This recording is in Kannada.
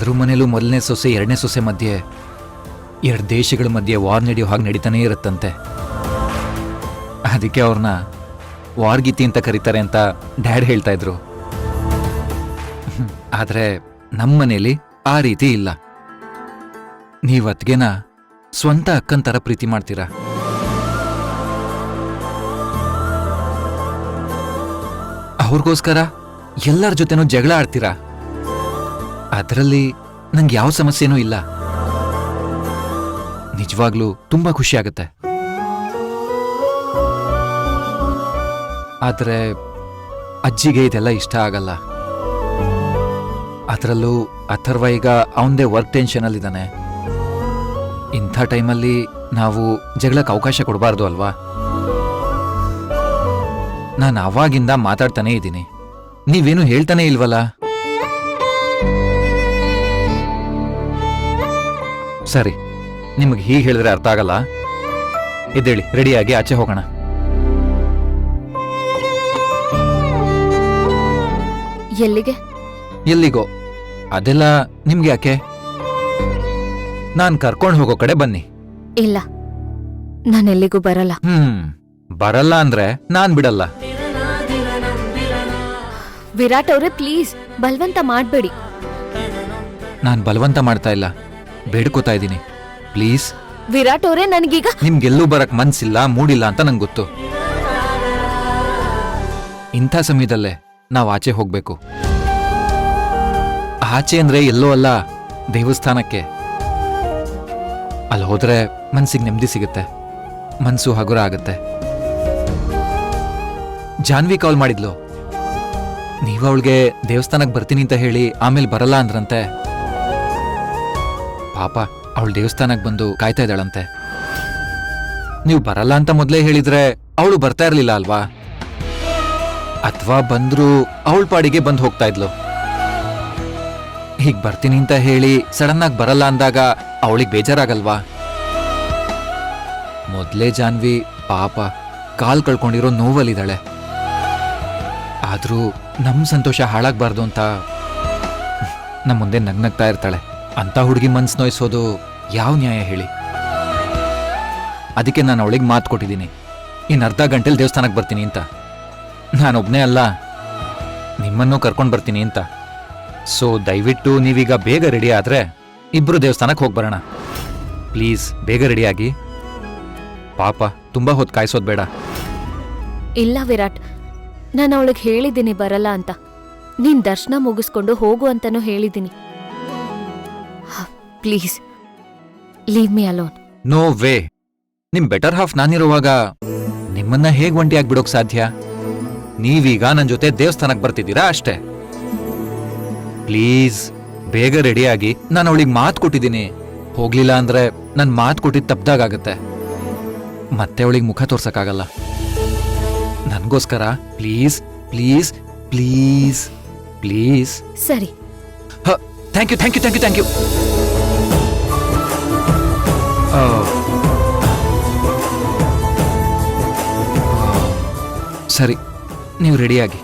ಎಲ್ಲರ ಮನೇಲೂ ಮೊದಲನೇ ಸೊಸೆ ಎರಡನೇ ಸೊಸೆ ಮಧ್ಯೆ ಎರಡು ದೇಶಗಳ ಮಧ್ಯೆ ವಾರ್ ನಡೆಯೋ ಹಾಗೆ ನಡೀತಾನೇ ಇರುತ್ತಂತೆ. ಅದಕ್ಕೆ ಅವ್ರನ್ನ ವಾರ್ಗೀತಿ ಅಂತ ಕರೀತಾರೆ ಅಂತ ಡ್ಯಾಡ್ ಹೇಳ್ತಾ ಇದ್ರು. ಆದ್ರೆ ನಮ್ಮ ಮನೇಲಿ ಆ ರೀತಿ ಇಲ್ಲ. ನೀವ್ ಅತ್ಗೆನ ಸ್ವಂತ ಅಕ್ಕನ್ ತರ ಪ್ರೀತಿ ಮಾಡ್ತೀರಾ. ಅವ್ರಿಗೋಸ್ಕರ ಎಲ್ಲರ ಜೊತೆನೂ ಜಗಳ ಆಡ್ತೀರಾ. ಅದರಲ್ಲಿ ನಂಗೆ ಯಾವ ಸಮಸ್ಯೆನೂ ಇಲ್ಲ. ನಿಜವಾಗ್ಲೂ ತುಂಬಾ ಖುಷಿ ಆಗುತ್ತೆ. ಆದ್ರೆ ಅಜ್ಜಿಗೆ ಇದೆಲ್ಲ ಇಷ್ಟ ಆಗಲ್ಲ. ಅದರಲ್ಲೂ ಅಥರ್ವ ಈಗ ಅವನದೇ ವರ್ಕ್ ಟೆನ್ಷನ್ ಅಲ್ಲಿದ್ದಾನೆ. ಇಂಥ ಟೈಮಲ್ಲಿ ನಾವು ಜಗಳಕ್ಕೆ ಅವಕಾಶ ಕೊಡಬಾರ್ದು ಅಲ್ವಾ? ನಾನು ಅವಾಗಿಂದ ಮಾತಾಡ್ತಾನೇ ಇದ್ದೀನಿ, ನೀವೇನು ಹೇಳ್ತಾನೆ ಇಲ್ವಲ್ಲ. ಸರಿ, ನಿಮಗೆ ಹೀಗೆ ಹೇಳಿದ್ರೆ ಅರ್ಥ ಆಗಲ್ಲ. ಎದ್ದೇಳಿ, ರೆಡಿಯಾಗಿ ಆಚೆ ಹೋಗೋಣ. ಎಲ್ಲಿಗೆ? ಎಲ್ಲಿಗೋ ಅದೆಲ್ಲ ನಿಮ್ಗೆ ಯಾಕೆ? ನಾನ್ ಕರ್ಕೊಂಡು ಹೋಗೋ ಕಡೆ ಬನ್ನಿ. ಇಲ್ಲ, ನಾನೆಲ್ಲಿಗೂ ಬರಲ್ಲ. ಬರಲ್ಲ ಅಂದ್ರೆ ನಾನ್ ಬಿಡಲ್ಲ. ವಿರಾಟ್ ಅವ್ರೆ, ಪ್ಲೀಸ್ ಬಲವಂತ ಮಾಡ್ಬೇಡಿ. ನಾನ್ ಬಲವಂತ ಮಾಡ್ತಾ ಇಲ್ಲ, ಬೇಡ್ಕೋತಾ ಇದ್ದೀನಿ, ಪ್ಲೀಸ್. ವಿರಾಟ್ ಅವ್ರೆ, ನನಗೀಗ ನಿಮ್ಗೆಲ್ಲೂ ಬರಕ್ ಮನ್ಸಿಲ್ಲ, ಮೂಡಿಲ್ಲ ಅಂತ ನಂಗೆ ಗೊತ್ತು. ಇಂಥ ಸಮಯದಲ್ಲೇ ನಾವು ಆಚೆ ಹೋಗ್ಬೇಕು. ಆಚೆ ಅಂದ್ರೆ ಎಲ್ಲೋ ಅಲ್ಲ, ದೇವಸ್ಥಾನಕ್ಕೆ. ಅಲ್ಲಿ ಹೋದ್ರೆ ಮನ್ಸಿಗೆ ನೆಮ್ಮದಿ ಸಿಗುತ್ತೆ, ಮನ್ಸು ಹಗುರ ಆಗುತ್ತೆ. ಜಾನ್ವಿ ಕಾಲ್ ಮಾಡಿದ್ಲು, ನೀವು ಅವಳಿಗೆ ದೇವಸ್ಥಾನಕ್ಕೆ ಬರ್ತೀನಿ ಅಂತ ಹೇಳಿ ಆಮೇಲೆ ಬರಲ್ಲ ಅಂದ್ರಂತೆ. ಪಾಪ, ಅವಳು ದೇವಸ್ಥಾನಕ್ಕೆ ಬಂದು ಕಾಯ್ತಾ ಇದ್ದಾಳಂತೆ. ನೀವು ಬರಲ್ಲ ಅಂತ ಮೊದಲೇ ಹೇಳಿದ್ರೆ ಅವಳು ಬರ್ತಾ ಇರ್ಲಿಲ್ಲ ಅಲ್ವಾ? ಅಥವಾ ಬಂದ್ರೂ ಅವಳ ಪಾಡಿಗೆ ಬಂದು ಹೋಗ್ತಾ ಇದ್ಲು. ಹೀಗ್ ಬರ್ತೀನಿ ಅಂತ ಹೇಳಿ ಸಡನ್ ಆಗಿ ಬರಲ್ಲ ಅಂದಾಗ ಅವಳಿಗೆ ಬೇಜಾರಾಗಲ್ವಾ? ಮೊದ್ಲೇ ಜಾನ್ವಿ ಪಾಪ ಕಾಲ್ ಕಳ್ಕೊಂಡಿರೋ ನೋವಲ್ಲಿದ್ದಾಳೆ. ಆದ್ರೂ ನಮ್ ಸಂತೋಷ ಹಾಳಾಗ್ಬಾರ್ದು ಅಂತ ನಮ್ಮ ಮುಂದೆ ನಗ್ನಗ್ತಾ ಇರ್ತಾಳೆ. ಅಂತ ಹುಡುಗಿ ಮನ್ಸು ನೋಯಿಸೋದು ಯಾವ ನ್ಯಾಯ ಹೇಳಿ? ಅದಕ್ಕೆ ನಾನು ಅವಳಿಗೆ ಮಾತು ಕೊಟ್ಟಿದ್ದೀನಿ, ಇನ್ನು ಅರ್ಧ ಗಂಟೆಲಿ ದೇವಸ್ಥಾನಕ್ಕೆ ಬರ್ತೀನಿ ಅಂತ. ನಾನೊಬ್ನೇ ಅಲ್ಲ, ನಿಮ್ಮನ್ನೂ ಕರ್ಕೊಂಡು ಬರ್ತೀನಿ ಅಂತ. ಸೊ ದಯವಿಟ್ಟು ನೀವೀಗ ಬೇಗ ರೆಡಿ ಆದ್ರೆ ಇಬ್ರು ದೇವಸ್ಥಾನಕ್ಕೆ ಹೋಗಿ ಬರೋಣ. ಪ್ಲೀಸ್ ಬೇಗ ರೆಡಿಯಾಗಿ. ಪಾಪ ತುಂಬಾ ಹೊತ್ತು ಕಾಯಿಸೋದು ಬೇಡ. ಇಲ್ಲ ವಿರಾಟ್, ನಾನು ಅವಳಿಗೆ ಹೇಳಿದ್ದೀನಿ ಬರಲ್ಲ ಅಂತ. ನೀನ್ ದರ್ಶನ ಮುಗಿಸ್ಕೊಂಡು ಹೋಗು ಅಂತಾನೂ ಹೇಳಿದ್ದೀನಿ. Please leave me alone. No way. ನಿಮ್ ಬೆಟರ್ ಹಾಫ್ ನಾನಿರುವಾಗ ನಿಮ್ಮನ್ನ ಹೇಗ್ ಒಂಟಿಯಾಗಿ ಬಿಡೋಕ್ ಸಾಧ್ಯ? ನೀವೀಗ ನನ್ನ ಜೊತೆ ದೇವಸ್ಥಾನಕ್ಕೆ ಬರ್ತಿದ್ದೀರಾ ಅಷ್ಟೇ. ಪ್ಲೀಸ್ ಬೇಗ ರೆಡಿಯಾಗಿ. ನಾನು ಅವಳಿಗೆ ಮಾತು ಕೊಟ್ಟಿದ್ದೀನಿ, ಹೋಗ್ಲಿಲ್ಲ ಅಂದ್ರೆ ನನ್ ಮಾತು ಕೊಟ್ಟಿದ್ದು ತಪ್ದಾಗತ್ತೆ. ಮತ್ತೆ ಅವಳಿಗೆ ಮುಖ ತೋರ್ಸಕ್ಕಾಗಲ್ಲ. ನನ್ಗೋಸ್ಕರ ಪ್ಲೀಸ್ ಪ್ಲೀಸ್ ಪ್ಲೀಸ್ ಪ್ಲೀಸ್. ಸರಿ. Thank you thank you thank you thank you. ಸರಿ, ನೀವು ರೆಡಿಯಾಗಿ.